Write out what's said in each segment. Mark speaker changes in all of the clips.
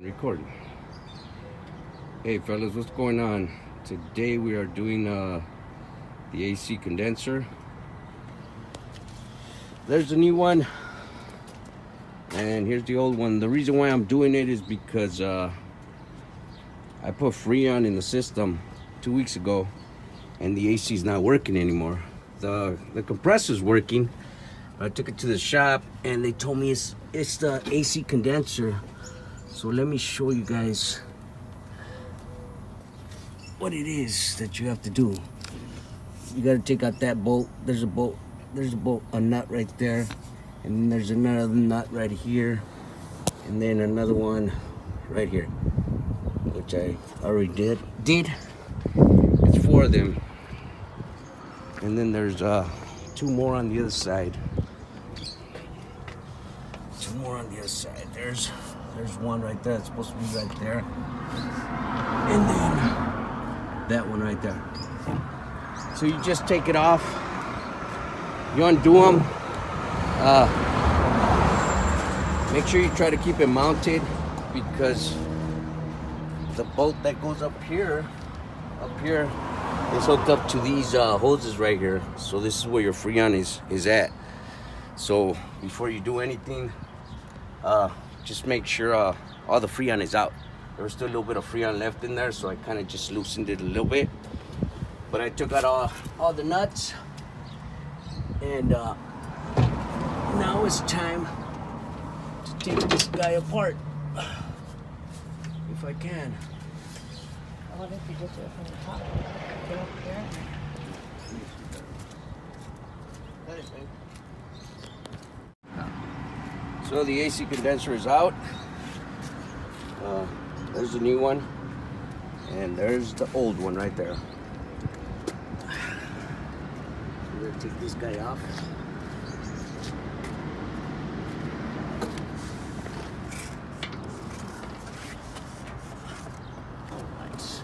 Speaker 1: Recording. Hey fellas, what's going on? Today we are doing the AC condenser. There's the new one, and here's the old one. The reason why I'm doing it is because I put Freon in the system 2 weeks ago, and the AC is not working anymore. The compressor's working. I took it to the shop, and they told me it's the AC condenser. So let me show you guys what it is that you have to do. You got to take out that bolt. There's a nut right there, and then there's another nut right here, and then another one right here, which I already did. It's 4 of them, and then there's 2 more on the other side. 2 more on the other side. There's one right there. It's supposed to be right there, and then that one right there. So you just take it off, you undo them. Make sure you try to keep it mounted, because the bolt that goes up here is hooked up to these hoses right here. So this is where your Freon is at. So before you do anything, just make sure all the Freon is out. There was still a little bit of Freon left in there, so I kind of just loosened it a little bit. But I took out all the nuts, and now it's time to take this guy apart, if I can.
Speaker 2: I wonder if you just do it from the top. Get up here.
Speaker 1: So the AC condenser is out. There's the new one, and there's the old one right there. We're gonna take this guy off. Oh, nice.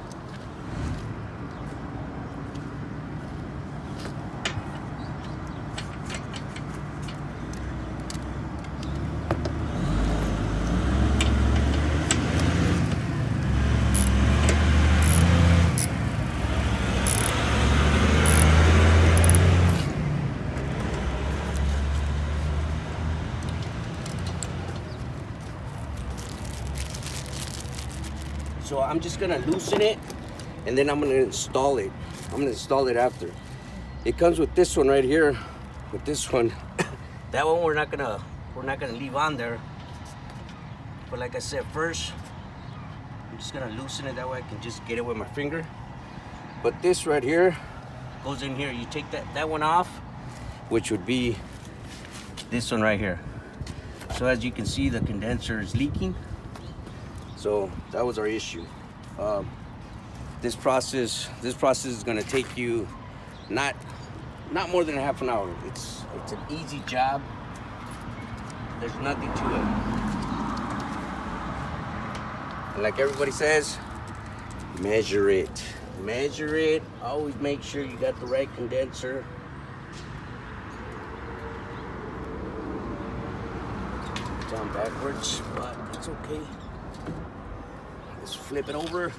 Speaker 1: So I'm just gonna loosen it, and then I'm gonna install it. I'm gonna install it after. It comes with this one right here. With this one, that one we're not gonna leave on there. But like I said, first I'm just gonna loosen it. That way I can just get it with my finger. But this right here goes in here. You take that one off, which would be this one right here. So as you can see, the condenser is leaking. So that was our issue. This process is going to take you not more than a half an hour. It's an easy job. There's nothing to it. And like everybody says, measure it. Measure it. Always make sure you got the right condenser. It's on backwards, but it's okay. Let's flip it over.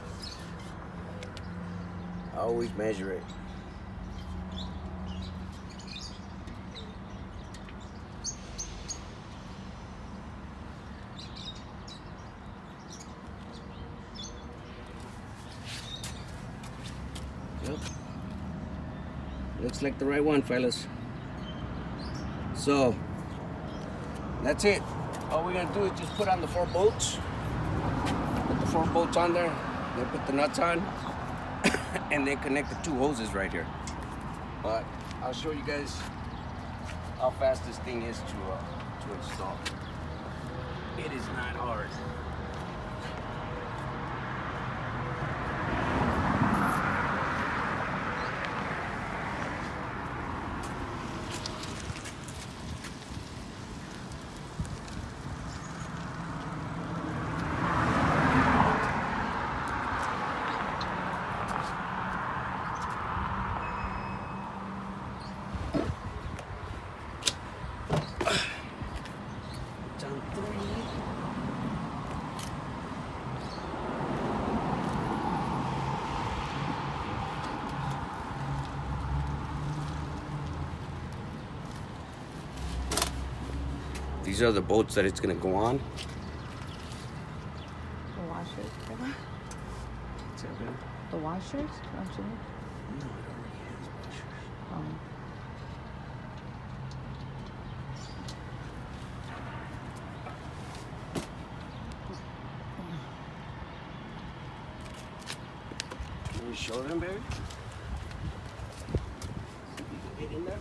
Speaker 1: Always measure it. Yep. Looks like the right one, fellas. So that's it. All we're gonna do is just put on the 4 bolts. Put the 4 bolts on there, then put the nuts on, and then connect the 2 hoses right here. But I'll show you guys how fast this thing is to install. It is not hard. These are the bolts that it's gonna go on.
Speaker 2: The washers, Kevin?
Speaker 1: What's that, baby?
Speaker 2: The washers? Don't you know?
Speaker 1: No, it already has washers. Can you show them, baby? See if you can get in there.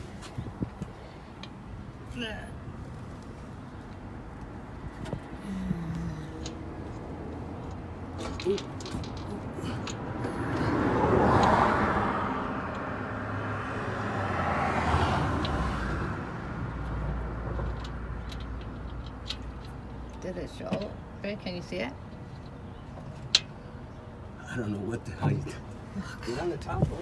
Speaker 2: Did it show? Babe, can you see it?
Speaker 1: I don't know what the hell you did. Get on the top, boy.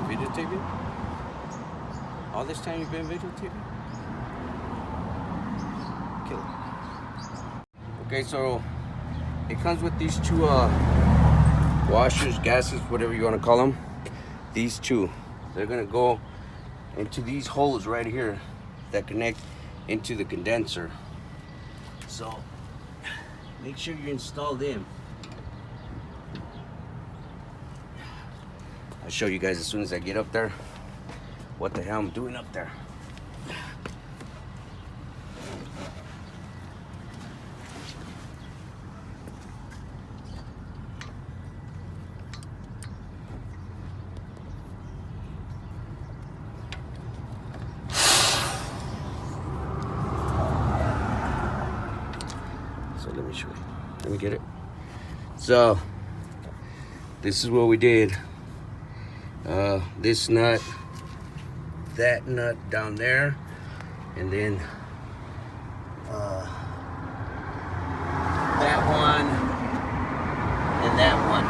Speaker 1: Videotaping? All this time you've been videotaping? Kill it. Okay, so it comes with these two washers, gaskets, whatever you want to call them. These two, they're gonna go into these holes right here that connect into the condenser. So make sure you install them. I'll show you guys as soon as I get up there what the hell I'm doing up there. So let me show you. Let me get it. So this is what we did. This nut, that nut down there, and then that one and that one.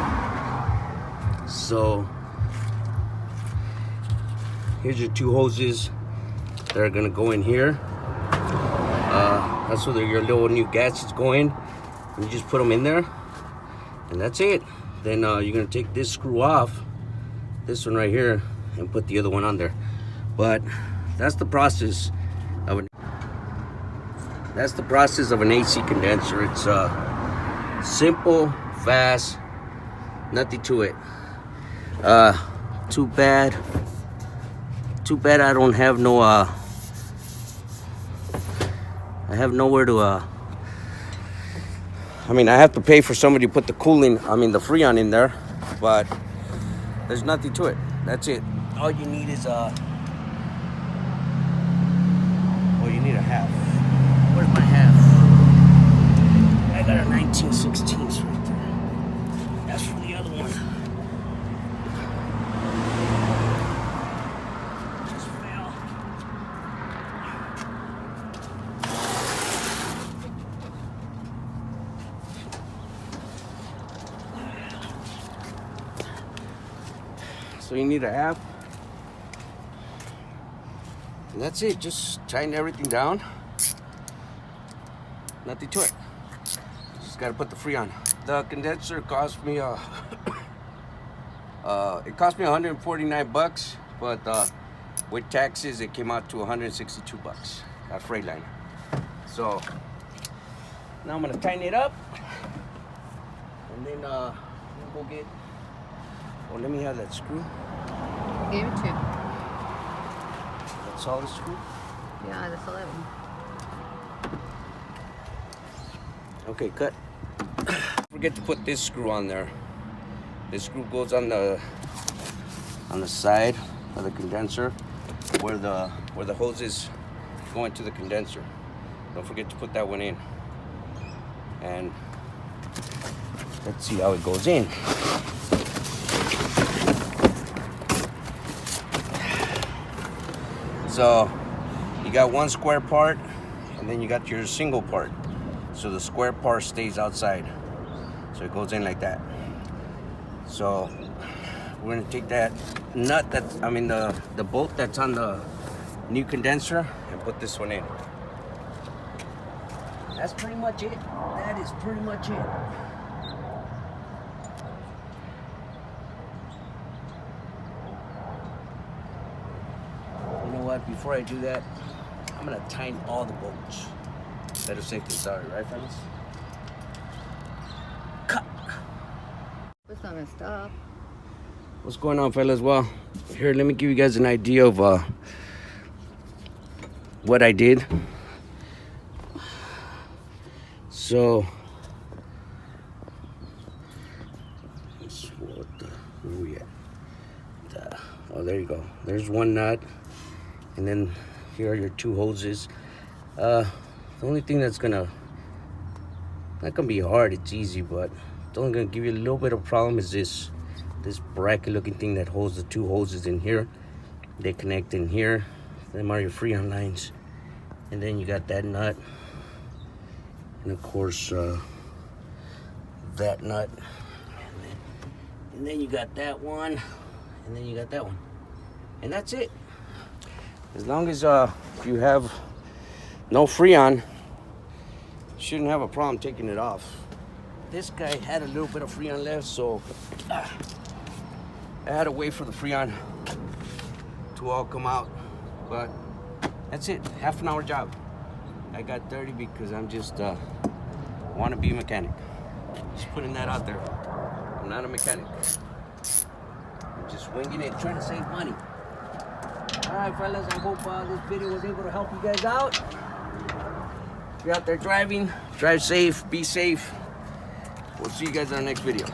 Speaker 1: So here's your two hoses that are gonna go in here. That's where your little new gaskets go in. You just put them in there, and that's it. Then you're gonna take this screw off, this one right here, and put the other one on there. But that's the process of an AC condenser. It's simple, fast, nothing to it. Too bad I don't have no I have nowhere to I mean, I have to pay for somebody to put the cooling, the Freon in there, but there's nothing to it. That's it. All you need is you need a half. Where's my half? I got a 1916s right there. That's for the other one. Just fell. So you need a half. And that's it. Just tighten everything down. Nothing to it. Just gotta put the Freon. The condenser cost me it cost me 149 bucks, but with taxes it came out to 162 bucks at Freightliner. So now I'm gonna tighten it up, and then we'll go get. Oh, let me have that screw.
Speaker 2: Gave it to you.
Speaker 1: That solid screw.
Speaker 2: Yeah, that's 11.
Speaker 1: Okay, cut. Forget to put this screw on there. This screw goes on the side of the condenser where the hoses go into the condenser. Don't forget to put that one in. And let's see how it goes in. So you got one square part, and then you got your single part. So the square part stays outside. So it goes in like that. So we're gonna take that nut that's, I mean the bolt that's on the new condenser and put this one in. That's pretty much it. That is pretty much it. You know what? Before I do that, I'm gonna tighten all the bolts. Better safe than sorry, right, fellas? Cut.
Speaker 2: It's not gonna stop.
Speaker 1: What's going on, fellas? Well, here, let me give you guys an idea of what I did. So, where we at? Oh, there you go. There's one nut, and then here are your two hoses. The only thing that's not gonna be hard, it's easy, but it's only gonna give you a little bit of problem is this bracket looking thing that holds the two hoses in here. They connect in here. Them are your Freon lines, and then you got that nut, and of course that nut, and then you got that one, and then you got that one, and that's it. As long as you have no Freon, shouldn't have a problem taking it off. This guy had a little bit of Freon left, so I had to wait for the Freon to all come out. But that's it, half an hour job. I got 30 because I'm just wannabe mechanic. Just putting that out there. I'm not a mechanic. I'm just winging it, trying to save money. All right, fellas, I hope this video was able to help you guys out. If you're out there driving, drive safe, be safe. We'll see you guys in our next video.